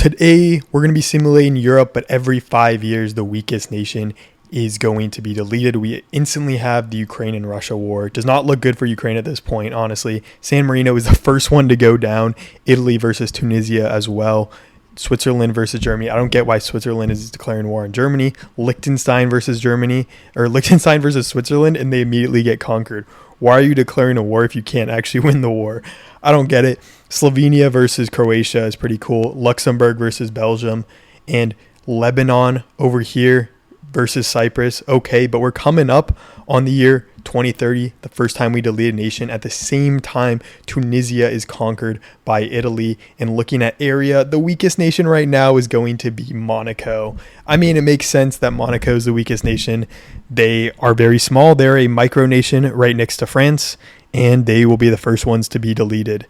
Today, we're going to be simulating Europe, but every 5 years, the weakest nation is going to be deleted. We instantly have the Ukraine and Russia war. It does not look good for Ukraine at this point, honestly. San Marino is the first one to go down. Italy versus Tunisia as well. Switzerland versus Germany. I don't get why Switzerland is declaring war on Germany. Liechtenstein versus Germany, or Liechtenstein versus Switzerland, and they immediately get conquered. Why are you declaring a war if you can't actually win the war? I don't get it. Slovenia versus Croatia is pretty cool. Luxembourg versus Belgium, and Lebanon over here versus Cyprus. Okay, but we're coming up on the year 2030, the first time we delete a nation. At the same time, Tunisia is conquered by Italy. And looking at area, the weakest nation right now is going to be Monaco. I mean, it makes sense that Monaco is the weakest nation. They are very small. They're a micronation right next to France, and they will be the first ones to be deleted.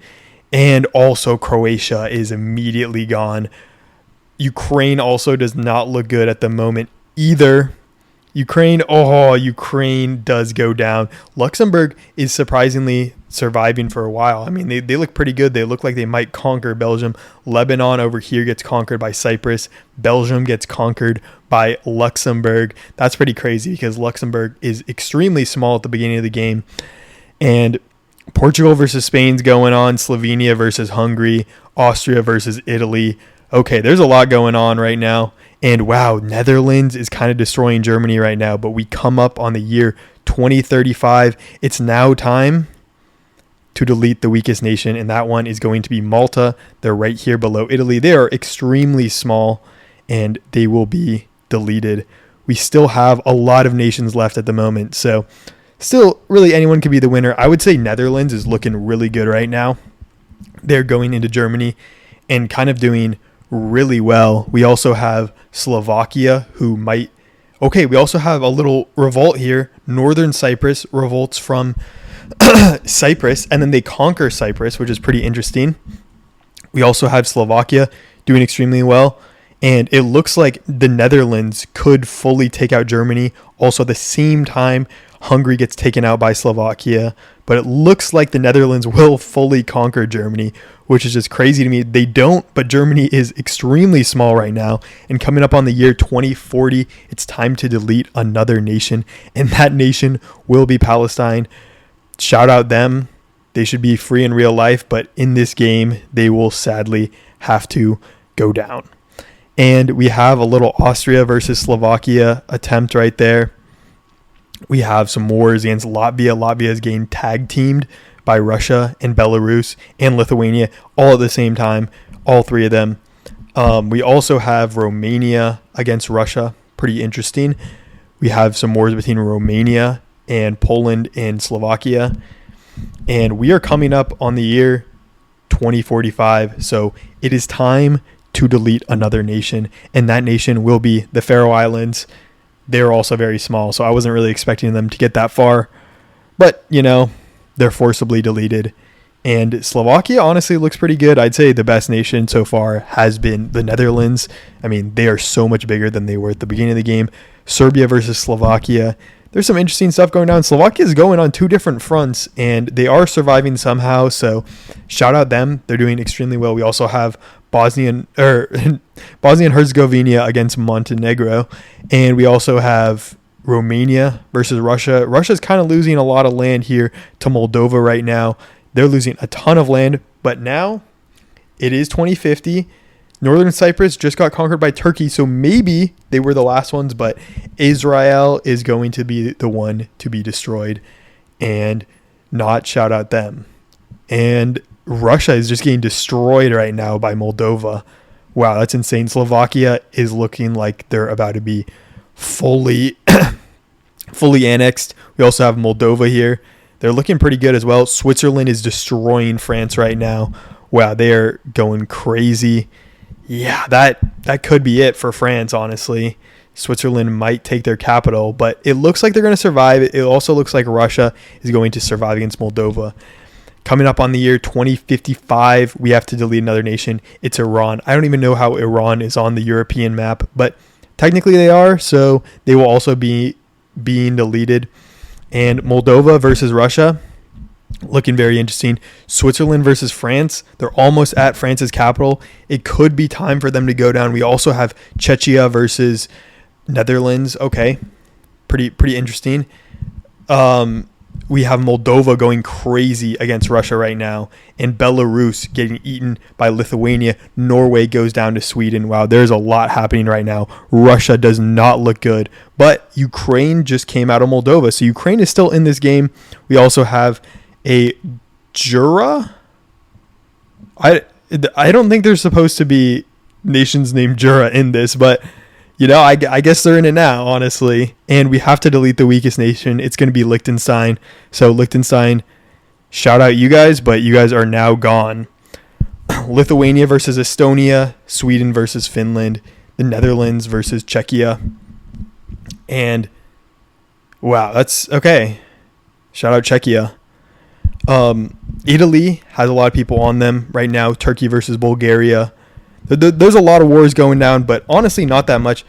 And also Croatia is immediately gone. Ukraine also does not look good at the moment either. Ukraine does go down. Luxembourg is surprisingly surviving for a while. I mean, they look pretty good. They look like they might conquer Belgium. Lebanon over here gets conquered by Cyprus. Belgium gets conquered by Luxembourg. That's pretty crazy because Luxembourg is extremely small at the beginning of the game. And Portugal versus Spain's going on. Slovenia versus Hungary. Austria versus Italy. Okay, there's a lot going on right now. And wow, Netherlands is kind of destroying Germany right now, but we come up on the year 2035. It's now time to delete the weakest nation, and that one is going to be Malta. They're right here below Italy. They are extremely small, and they will be deleted. We still have a lot of nations left at the moment, so still really anyone could be the winner. I would say Netherlands is looking really good right now. They're going into Germany and kind of doing really well. We also have Slovakia who might... Okay, we also have a little revolt here. Northern Cyprus revolts from Cyprus, and then they conquer Cyprus, which is pretty interesting. We also have Slovakia doing extremely well, and it looks like the Netherlands could fully take out Germany. Also, at the same time, Hungary gets taken out by Slovakia, but it looks like the Netherlands will fully conquer Germany, which is just crazy to me. They don't, but Germany is extremely small right now. And coming up on the year 2040, it's time to delete another nation, and that nation will be Palestine. Shout out them. They should be free in real life, but in this game, they will sadly have to go down. And we have a little Austria versus Slovakia attempt right there. We have some wars against Latvia. Latvia is getting tag teamed by Russia and Belarus and Lithuania all at the same time, all three of them. We also have Romania against Russia. Pretty interesting. We have some wars between Romania and Poland and Slovakia. And we are coming up on the year 2045. So it is time to delete another nation. And that nation will be the Faroe Islands. They're also very small, so I wasn't really expecting them to get that far. But, you know, they're forcibly deleted. And Slovakia honestly looks pretty good. I'd say the best nation so far has been the Netherlands. I mean, they are so much bigger than they were at the beginning of the game. Serbia versus Slovakia. There's some interesting stuff going down. Slovakia is going on two different fronts, and they are surviving somehow. So shout out them. They're doing extremely well. We also have Bosnia and Herzegovina against Montenegro. And we also have Romania versus Russia. Russia's kind of losing a lot of land here to Moldova right now. They're losing a ton of land, but now it is 2050. Northern Cyprus just got conquered by Turkey, so maybe they were the last ones, but Israel is going to be the one to be destroyed, and not shout out them. And Russia is just getting destroyed right now by Moldova. Wow, that's insane. Slovakia is looking like they're about to be fully annexed. We also have Moldova here. They're looking pretty good as well. Switzerland is destroying France right now. Wow, they are going crazy. Yeah, that could be it for France, honestly. Switzerland might take their capital, but it looks like they're going to survive. It also looks like Russia is going to survive against Moldova. Coming up on the year 2055, we have to delete another nation. It's Iran. I don't even know how Iran is on the European map, but technically they are, so they will also be being deleted. And Moldova versus Russia. looking very interesting. Switzerland versus France. They're almost at France's capital. It could be time for them to go down. We also have Czechia versus Netherlands. Okay, pretty interesting. We have Moldova going crazy against Russia right now, and Belarus getting eaten by Lithuania. Norway goes down to Sweden. Wow, there's a lot happening right now. Russia does not look good, but Ukraine just came out of Moldova, so Ukraine is still in this game. We also have a Jura. I don't think there's supposed to be nations named Jura in this, but I guess they're in it now, honestly. And we have to delete the weakest nation. It's going to be Liechtenstein. So Liechtenstein, shout out you guys, but you guys are now gone. Lithuania versus Estonia, Sweden versus Finland, the Netherlands versus Czechia. And wow, that's okay. Shout out Czechia. Italy has a lot of people on them right now. Turkey versus Bulgaria. There's a lot of wars going down, but honestly, not that much.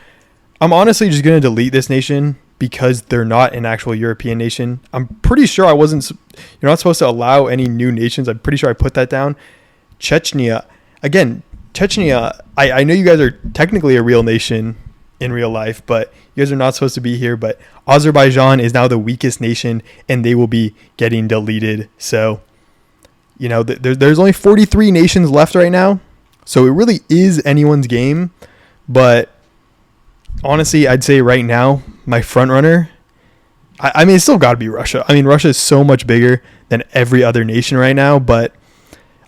I'm honestly just going to delete this nation because they're not an actual European nation. I'm pretty sure you're not supposed to allow any new nations. I'm pretty sure I put that down. Chechnya. Again, Chechnya, I know you guys are technically a real nation in real life, but you guys are not supposed to be here. But Azerbaijan is now the weakest nation, and they will be getting deleted. So, there's only 43 nations left right now. So it really is anyone's game, but honestly, I'd say right now, my front runner, I mean, it's still got to be Russia. I mean, Russia is so much bigger than every other nation right now, but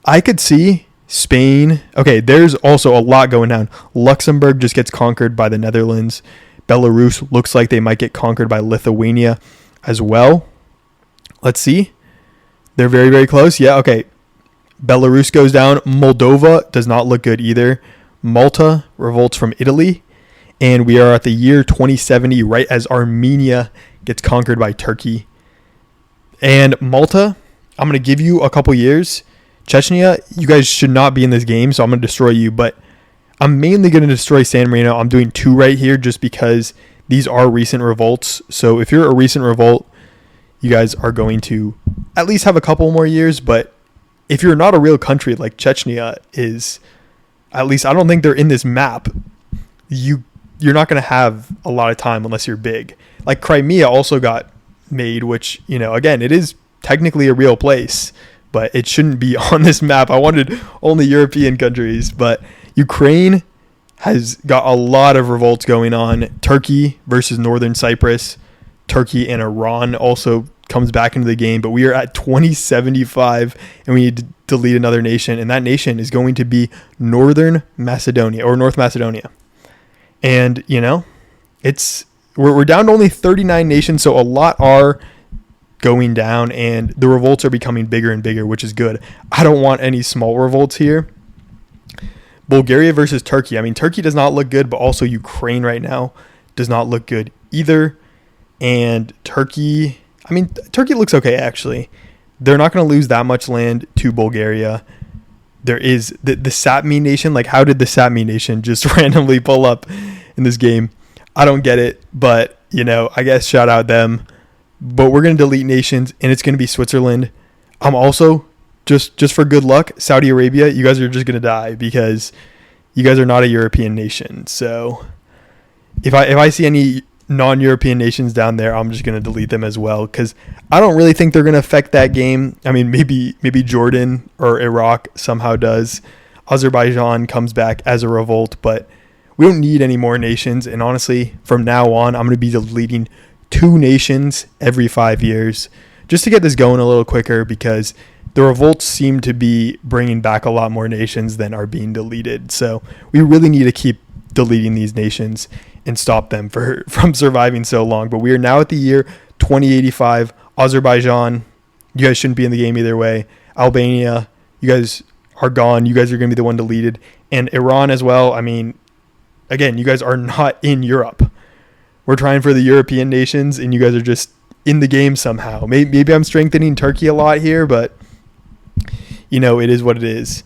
I could see Spain. Okay, there's also a lot going down. Luxembourg just gets conquered by the Netherlands. Belarus looks like they might get conquered by Lithuania as well. Let's see. They're very, very close. Yeah, okay. Belarus goes down. Moldova does not look good either. Malta revolts from Italy. And we are at the year 2070, right as Armenia gets conquered by Turkey. And Malta, I'm going to give you a couple years. Chechnya, you guys should not be in this game, so I'm going to destroy you. But I'm mainly going to destroy San Marino. I'm doing 2 right here just because these are recent revolts. So if you're a recent revolt, you guys are going to at least have a couple more years, but if you're not a real country like Chechnya is, at least I don't think they're in this map, you're not going to have a lot of time unless you're big. Like Crimea also got made, which, again, it is technically a real place, but it shouldn't be on this map. I wanted only European countries, but Ukraine has got a lot of revolts going on. Turkey versus Northern Cyprus. Turkey and Iran also comes back into the game, but we are at 2075 and we need to delete another nation, and that nation is going to be North Macedonia. And we're down to only 39 nations, so a lot are going down, and the revolts are becoming bigger and bigger, which is good. I don't want any small revolts here. Bulgaria versus Turkey. I mean, Turkey does not look good, but also Ukraine right now does not look good either. And Turkey looks okay, actually. They're not going to lose that much land to Bulgaria. There is the Sapmi nation. Like, how did the Sapmi nation just randomly pull up in this game? I don't get it, but, I guess shout out them. But we're going to delete nations, and it's going to be Switzerland. I'm also, just for good luck, Saudi Arabia, you guys are just going to die because you guys are not a European nation. So if I see any non-European nations down there, I'm just going to delete them as well because I don't really think they're going to affect that game. I mean, maybe Jordan or Iraq somehow does. Azerbaijan comes back as a revolt, but we don't need any more nations. And honestly, from now on, I'm going to be deleting 2 nations every 5 years just to get this going a little quicker because the revolts seem to be bringing back a lot more nations than are being deleted. So we really need to keep deleting these nations and stop them from surviving so long. But we are now at the year 2085. Azerbaijan, you guys shouldn't be in the game either way. Albania, you guys are gone. You guys are going to be the one deleted. And Iran as well. I mean, again, you guys are not in Europe. We're trying for the European nations, and you guys are just in the game somehow. Maybe I'm strengthening Turkey a lot here, but, it is what it is.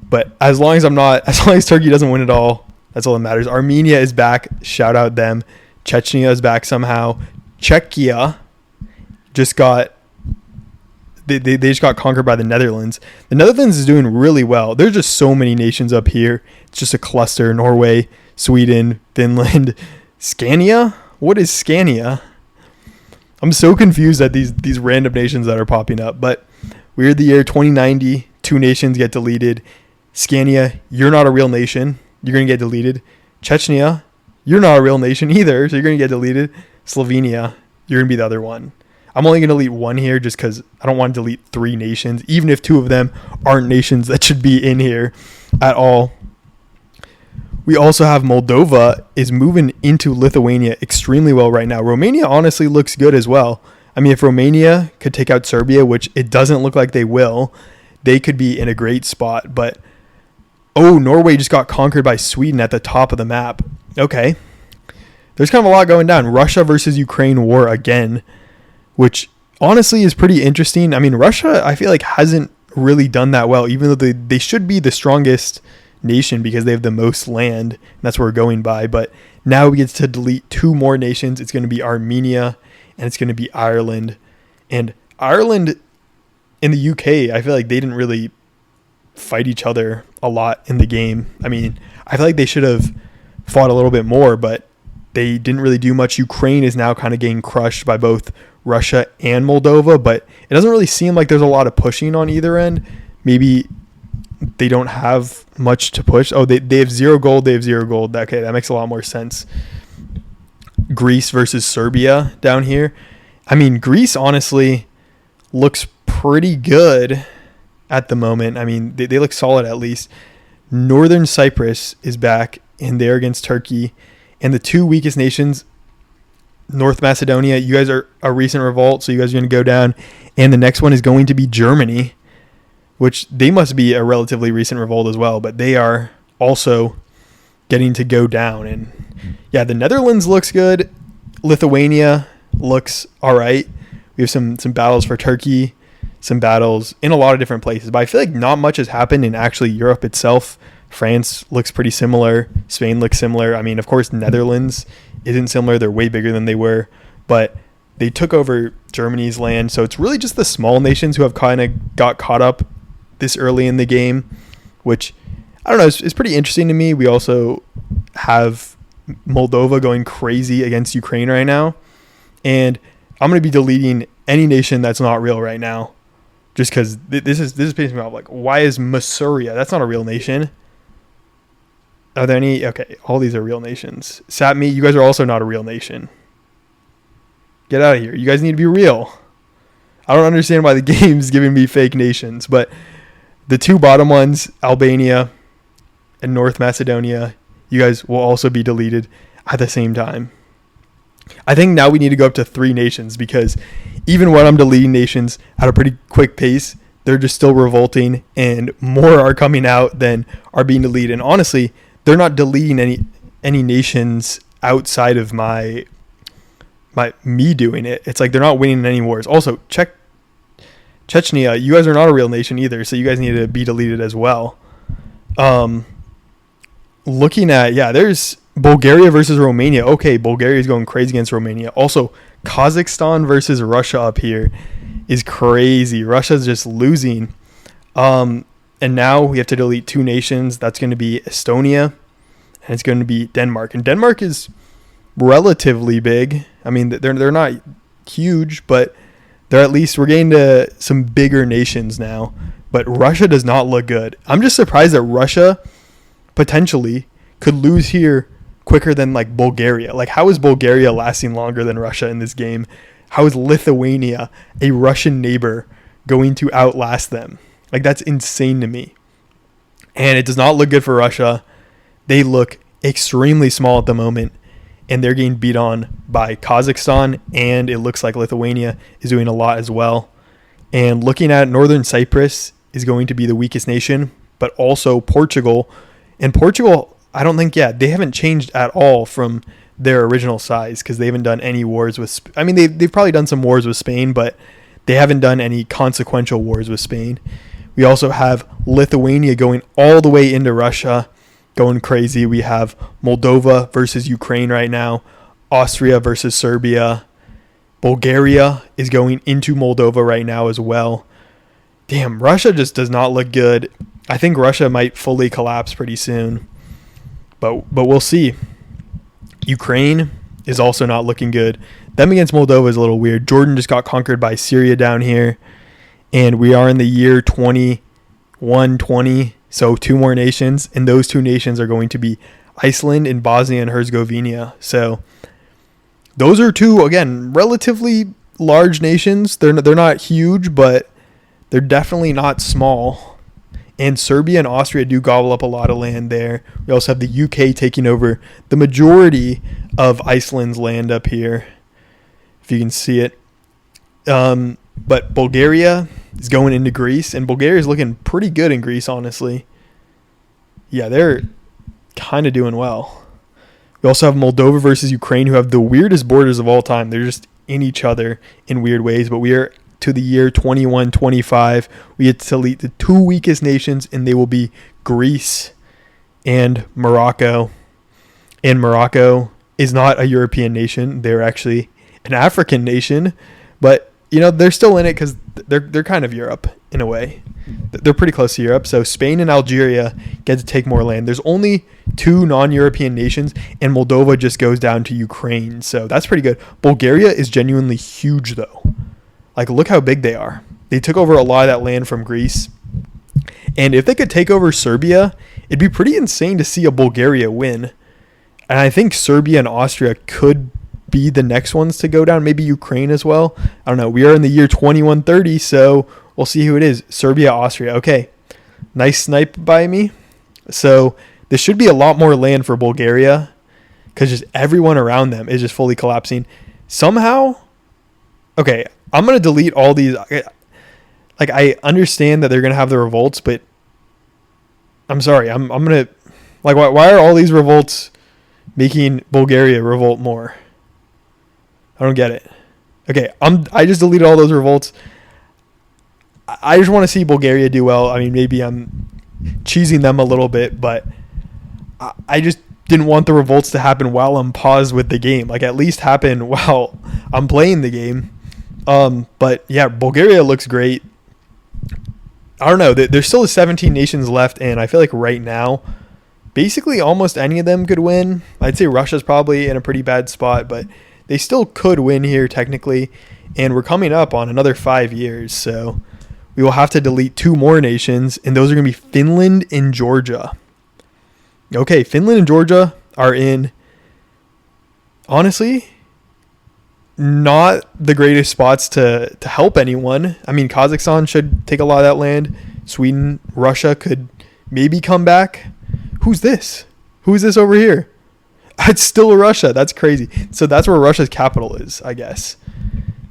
But as long as Turkey doesn't win it all, that's all that matters. Armenia is back. Shout out them. Chechnya is back somehow. Czechia just got they just got conquered by the Netherlands. The Netherlands is doing really well. There's just so many nations up here. It's just a cluster. Norway, Sweden, Finland, Scania. What is Scania? I'm so confused at these random nations that are popping up. But we're the year 2090. 2 nations get deleted. Scania, you're not a real nation. You're going to get deleted. Chechnya, you're not a real nation either, so you're going to get deleted. Slovenia, you're going to be the other one. I'm only going to delete 1 here just because I don't want to delete 3 nations, even if 2 of them aren't nations that should be in here at all. We also have Moldova is moving into Lithuania extremely well right now. Romania honestly looks good as well. I mean, if Romania could take out Serbia, which it doesn't look like they will, they could be in a great spot. But, Norway just got conquered by Sweden at the top of the map. Okay. There's kind of a lot going down. Russia versus Ukraine war again, which honestly is pretty interesting. I mean, Russia, I feel like, hasn't really done that well, even though they should be the strongest nation because they have the most land. And that's what we're going by. But now we get to delete 2 more nations. It's going to be Armenia and it's going to be Ireland. And Ireland in the UK, I feel like they didn't really fight each other a lot in the game. I mean, I feel like they should have fought a little bit more, but they didn't really do much. Ukraine is now kind of getting crushed by both Russia and Moldova, but it doesn't really seem like there's a lot of pushing on either end. Maybe they don't have much to push. They have 0 gold. They have 0 gold. Okay, that makes a lot more sense. Greece versus Serbia down here. I mean, Greece honestly looks pretty good at the moment. I mean, they look solid at least. Northern Cyprus is back, and they're against Turkey. And the 2 weakest nations, North Macedonia, you guys are a recent revolt, so you guys are going to go down. And the next one is going to be Germany, which they must be a relatively recent revolt as well, but they are also getting to go down. And yeah, the Netherlands looks good. Lithuania looks all right. We have some battles for Turkey, some battles in a lot of different places, but I feel like not much has happened in actually Europe itself. France looks pretty similar. Spain looks similar. I mean, of course, Netherlands isn't similar. They're way bigger than they were, but they took over Germany's land. So it's really just the small nations who have kind of got caught up this early in the game, which I don't know, it's pretty interesting to me. We also have Moldova going crazy against Ukraine right now. And I'm going to be deleting any nation that's not real right now, just because this is pissing me off. Like, why is Masuria? That's not a real nation. Are there any? Okay, all these are real nations. Sapmi, you guys are also not a real nation. Get out of here. You guys need to be real. I don't understand why the game's giving me fake nations, but the 2 bottom ones, Albania and North Macedonia, you guys will also be deleted at the same time. I think now we need to go up to 3 nations, because even when I'm deleting nations at a pretty quick pace, they're just still revolting, and more are coming out than are being deleted. And honestly, they're not deleting any nations outside of me doing it. It's like they're not winning any wars. Also, Chechnya, you guys are not a real nation either, so you guys need to be deleted as well. Looking at, there's Bulgaria versus Romania. Okay, Bulgaria is going crazy against Romania. Also, Kazakhstan versus Russia up here is crazy. Russia's just losing. And now we have to delete 2 nations. That's going to be Estonia, and it's going to be Denmark. And Denmark is relatively big. I mean, they're not huge, but they're at least, we're getting to some bigger nations now. But Russia does not look good. I'm just surprised that Russia potentially could lose here quicker than like Bulgaria. Like, how is Bulgaria lasting longer than Russia in this game? How is Lithuania, a Russian neighbor, going to outlast them? Like, that's insane to me. And it does not look good for Russia. They look extremely small at the moment, and they're getting beat on by Kazakhstan, and it looks like Lithuania is doing a lot as well. And looking at Northern Cyprus is going to be the weakest nation, but also Portugal. And Portugal, I don't think, they haven't changed at all from their original size, because they haven't done any wars with they've probably done some wars with Spain, but they haven't done any consequential wars with Spain. We also have Lithuania going all the way into Russia, going crazy. We have Moldova versus Ukraine right now, Austria versus Serbia. Bulgaria is going into Moldova right now as well. Damn, Russia just does not look good. I think Russia might fully collapse pretty soon. But we'll see. Ukraine is also not looking good. Them against Moldova is a little weird. Jordan just got conquered by Syria down here. And we are in the year 2120. So 2 more nations. And those 2 nations are going to be Iceland and Bosnia and Herzegovina. So those are 2, again, relatively large nations. They're not huge, but they're definitely not small. And Serbia and Austria do gobble up a lot of land there. We also have the UK taking over the majority of Iceland's land up here, if you can see it. But Bulgaria is going into Greece, and Bulgaria is looking pretty good in Greece, honestly. Yeah, they're kind of doing well. We also have Moldova versus Ukraine, who have the weirdest borders of all time. They're just in each other in weird ways, but we are to the year 2125. We get to delete the 2 weakest nations, and they will be Greece and Morocco. And Morocco is not a European nation. They're actually an African nation, but they're still in it because they're kind of Europe in a way. They're pretty close to Europe. So Spain and Algeria get to take more land. There's only 2 non-European nations, and Moldova just goes down to Ukraine. So that's pretty good. Bulgaria is genuinely huge, though. Like, look how big they are. They took over a lot of that land from Greece. And if they could take over Serbia, it'd be pretty insane to see a Bulgaria win. And I think Serbia and Austria could be the next ones to go down. Maybe Ukraine as well. I don't know. We are in the year 2130, so we'll see who it is. Serbia, Austria. Okay. Nice snipe by me. So this should be a lot more land for Bulgaria because just everyone around them is just fully collapsing. Somehow, okay, I'm going to delete all these. Like, I understand that they're going to have the revolts, but I'm sorry. I'm going to, like, why are all these revolts making Bulgaria revolt more? I don't get it. Okay, I just deleted all those revolts. I just want to see Bulgaria do well. I mean, maybe I'm cheesing them a little bit, but I just didn't want the revolts to happen while I'm paused with the game. Like, at least happen while I'm playing the game. But yeah, Bulgaria looks great. I don't know. There's still 17 nations left, and I feel like right now, basically almost any of them could win. I'd say Russia's probably in a pretty bad spot, but they still could win here technically. And we're coming up on another 5 years, so we will have to delete 2 more nations, and those are going to be Finland and Georgia. Okay, Finland and Georgia are in, honestly, not the greatest spots to help anyone. I mean, Kazakhstan should take a lot of that land. Sweden, Russia could maybe come back. Who's this? Who is this over here? It's still Russia. That's crazy. So that's where Russia's capital is, I guess.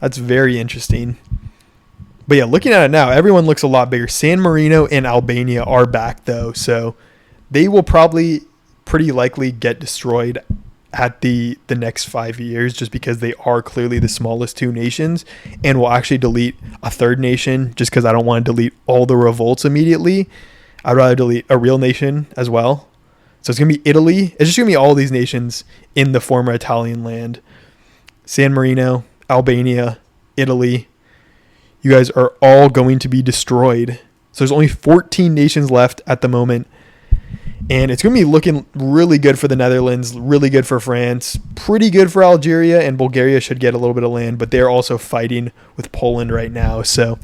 That's very interesting. But yeah, looking at it now, everyone looks a lot bigger. San Marino and Albania are back, though. So they will probably pretty likely get destroyed at the next 5 years just because they are clearly the smallest 2 nations, and we'll actually delete a 3rd nation just because I don't want to delete all the revolts immediately. I'd rather delete a real nation as well. So it's going to be Italy. It's just going to be all these nations in the former Italian land. San Marino, Albania, Italy. You guys are all going to be destroyed. So there's only 14 nations left at the moment. And it's going to be looking really good for the Netherlands, really good for France, pretty good for Algeria, and Bulgaria should get a little bit of land, but they're also fighting with Poland right now. So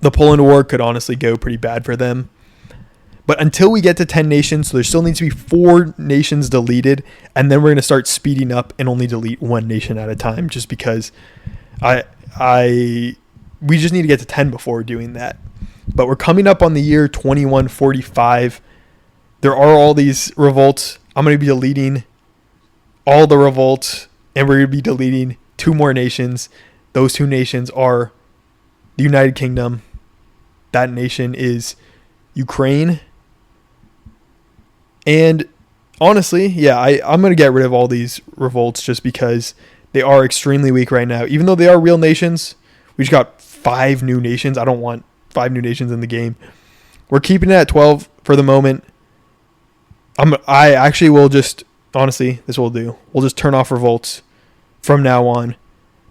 the Poland war could honestly go pretty bad for them. But until we get to 10 nations, so there still needs to be 4 nations deleted, and then we're going to start speeding up and only delete 1 nation at a time just because we just need to get to 10 before doing that. But we're coming up on the year 2145. There are all these revolts. I'm going to be deleting all the revolts, and we're going to be deleting 2 more nations. Those 2 nations are the United Kingdom. That nation is Ukraine. And honestly, yeah, I'm going to get rid of all these revolts just because they are extremely weak right now. Even though they are real nations, we just got 5 new nations. I don't want 5 new nations in the game. We're keeping it at 12 for the moment. I actually will just, honestly, this will do. We'll just turn off revolts from now on.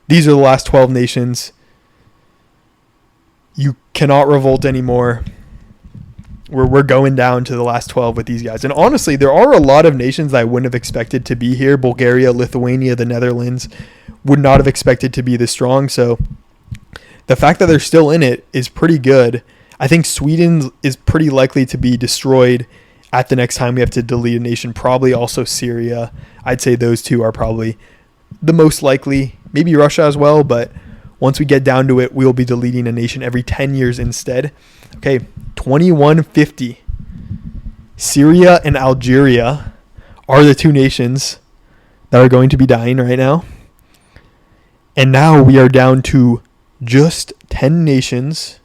These are the last 12 nations. You cannot revolt anymore. We're going down to the last 12 with these guys. And honestly, there are a lot of nations that I wouldn't have expected to be here. Bulgaria, Lithuania, the Netherlands would not have expected to be this strong. So the fact that they're still in it is pretty good. I think Sweden is pretty likely to be destroyed at the next time we have to delete a nation. Probably also Syria. I'd say those two are probably the most likely. Maybe Russia as well, but once we get down to it, we'll be deleting a nation every 10 years instead. Okay, 2150. Syria and Algeria are the two nations that are going to be dying right now. And now we are down to just 10 nations.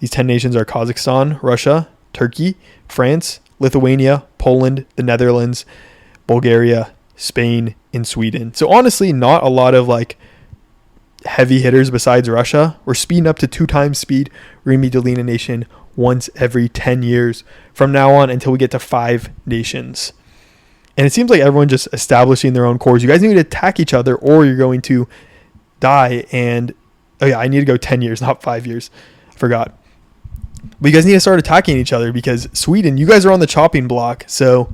These 10 nations are Kazakhstan, Russia, Turkey, France, Lithuania, Poland, the Netherlands, Bulgaria, Spain, and Sweden. So honestly, not a lot of like heavy hitters besides Russia. We're speeding up to 2 times speed. We're going to be deleting a nation once every 10 years from now on until we get to 5 nations. And it seems like everyone's just establishing their own cores. You guys need to attack each other or you're going to die. And oh yeah, I need to go 10 years, not 5 years. I forgot. But you guys need to start attacking each other because Sweden, you guys are on the chopping block. So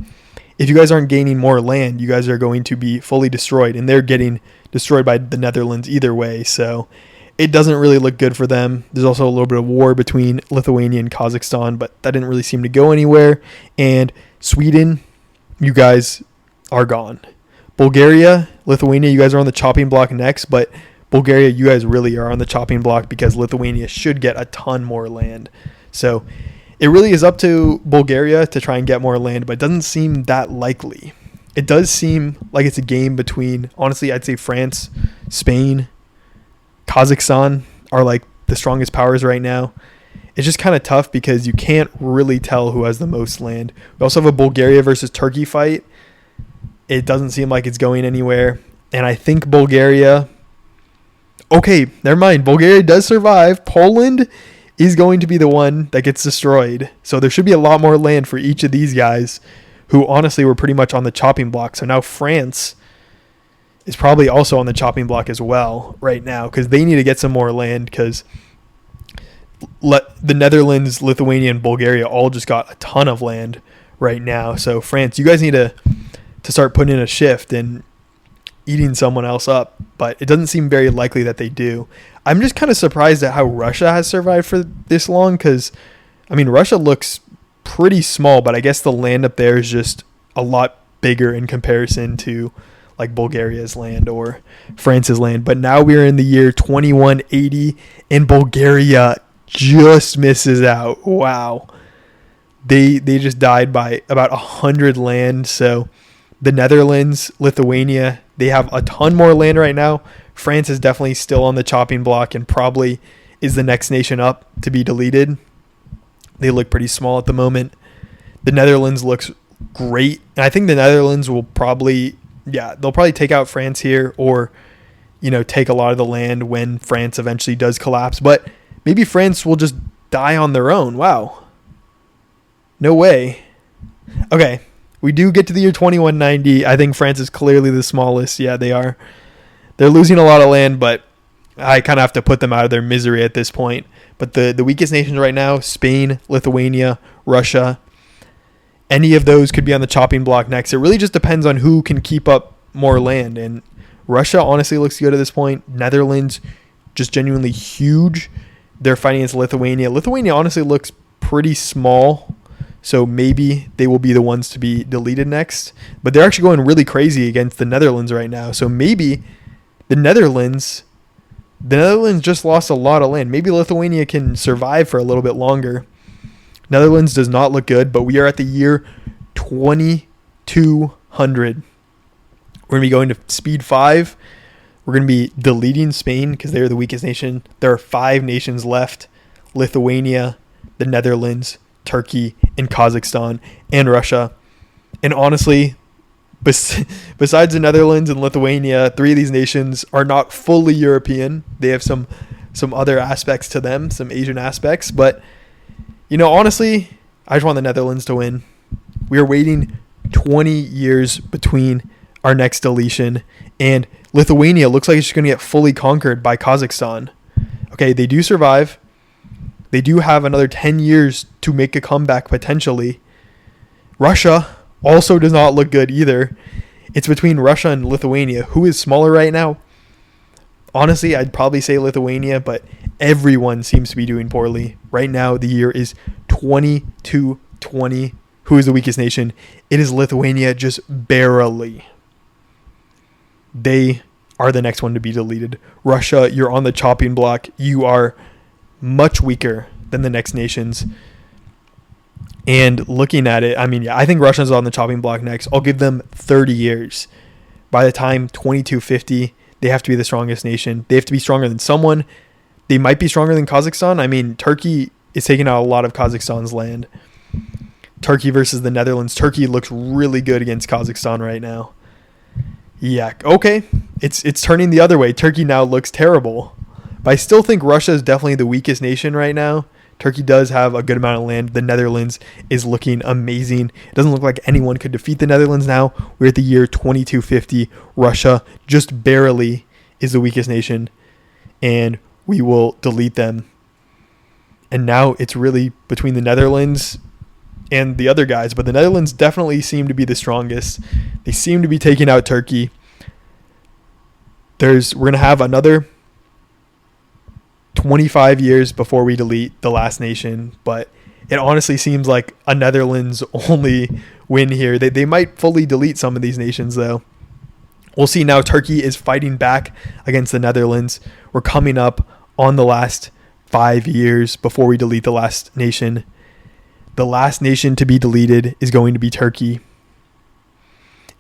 if you guys aren't gaining more land, you guys are going to be fully destroyed. And they're getting destroyed by the Netherlands either way. So it doesn't really look good for them. There's also a little bit of war between Lithuania and Kazakhstan, but that didn't really seem to go anywhere. And Sweden, you guys are gone. Bulgaria, Lithuania, you guys are on the chopping block next, but Bulgaria, you guys really are on the chopping block because Lithuania should get a ton more land. So it really is up to Bulgaria to try and get more land, but it doesn't seem that likely. It does seem like it's a game between, honestly, I'd say France, Spain, Kazakhstan are like the strongest powers right now. It's just kind of tough because you can't really tell who has the most land. We also have a Bulgaria versus Turkey fight. It doesn't seem like it's going anywhere. And I think Bulgaria... Okay, never mind. Bulgaria does survive. Poland is going to be the one that gets destroyed. So there should be a lot more land for each of these guys who honestly were pretty much on the chopping block. So now France is probably also on the chopping block as well right now because they need to get some more land because the Netherlands, Lithuania, and Bulgaria all just got a ton of land right now. So France, you guys need to start putting in a shift and eating someone else up, but it doesn't seem very likely that they do. I'm just kind of surprised at how Russia has survived for this long because, I mean, Russia looks pretty small, but I guess the land up there is just a lot bigger in comparison to like Bulgaria's land or France's land. But now we're in the year 2180 and Bulgaria just misses out. Wow. They just died by about 100 land. So the Netherlands, Lithuania, they have a ton more land right now. France is definitely still on the chopping block and probably is the next nation up to be deleted. They look pretty small at the moment. The Netherlands looks great. And I think the Netherlands will probably, they'll probably take out France here or, take a lot of the land when France eventually does collapse. But maybe France will just die on their own. Wow. No way. Okay. We do get to the year 2190. I think France is clearly the smallest. Yeah, they are. They're losing a lot of land, but I kind of have to put them out of their misery at this point. But the weakest nations right now, Spain, Lithuania, Russia, any of those could be on the chopping block next. It really just depends on who can keep up more land. And Russia honestly looks good at this point. Netherlands, just genuinely huge. They're fighting against Lithuania. Lithuania honestly looks pretty small. So maybe they will be the ones to be deleted next. But they're actually going really crazy against the Netherlands right now. So maybe the Netherlands just lost a lot of land. Maybe Lithuania can survive for a little bit longer. Netherlands does not look good, but we are at the year 2200. We're going to be going to speed 5. We're going to be deleting Spain because they're the weakest nation. There are 5 nations left. Lithuania, the Netherlands, Turkey, and Kazakhstan, and Russia. And honestly, besides the Netherlands and Lithuania, 3 of these nations are not fully European. They have some other aspects to them, some Asian aspects. But, honestly, I just want the Netherlands to win. We are waiting 20 years between our next deletion. And Lithuania looks like it's just going to get fully conquered by Kazakhstan. Okay, they do survive. They do have another 10 years to make a comeback potentially. Russia also does not look good either. It's between Russia and Lithuania. Who is smaller right now? Honestly, I'd probably say Lithuania, but everyone seems to be doing poorly. Right now, the year is 2020. Who is the weakest nation? It is Lithuania, just barely. They are the next one to be deleted. Russia, you're on the chopping block. You are much weaker than the next nations. And looking at it, I mean, yeah, I think Russia's on the chopping block next. I'll give them 30 years. By the time 2250, they have to be the strongest nation. They have to be stronger than someone. They might be stronger than Kazakhstan. I mean, Turkey is taking out a lot of Kazakhstan's land. Turkey versus the Netherlands. Turkey looks really good against Kazakhstan right now. Yeah, okay. It's turning the other way. Turkey now looks terrible. But I still think Russia is definitely the weakest nation right now. Turkey does have a good amount of land. The Netherlands is looking amazing. It doesn't look like anyone could defeat the Netherlands now. We're at the year 2250. Russia just barely is the weakest nation. And we will delete them. And now it's really between the Netherlands and the other guys. But the Netherlands definitely seem to be the strongest. They seem to be taking out Turkey. We're going to have another 25 years before we delete the last nation, but it honestly seems like a Netherlands only win here. They might fully delete some of these nations though. We'll see now. Turkey is fighting back against the Netherlands. We're coming up on the last 5 years before we delete the last nation. The last nation to be deleted is going to be Turkey.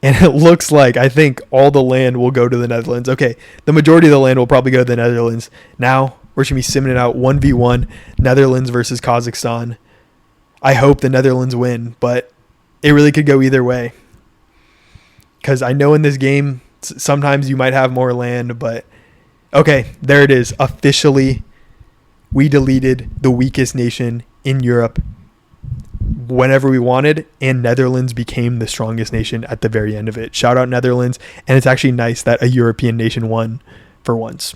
And it looks like, I think all the land will go to the Netherlands. Okay, the majority of the land will probably go to the Netherlands. Now, we're going to be simming it out 1v1, Netherlands versus Kazakhstan. I hope the Netherlands win, but it really could go either way. Because I know in this game, sometimes you might have more land, but okay, there it is. Officially, we deleted the weakest nation in Europe whenever we wanted, and Netherlands became the strongest nation at the very end of it. Shout out Netherlands, and it's actually nice that a European nation won for once.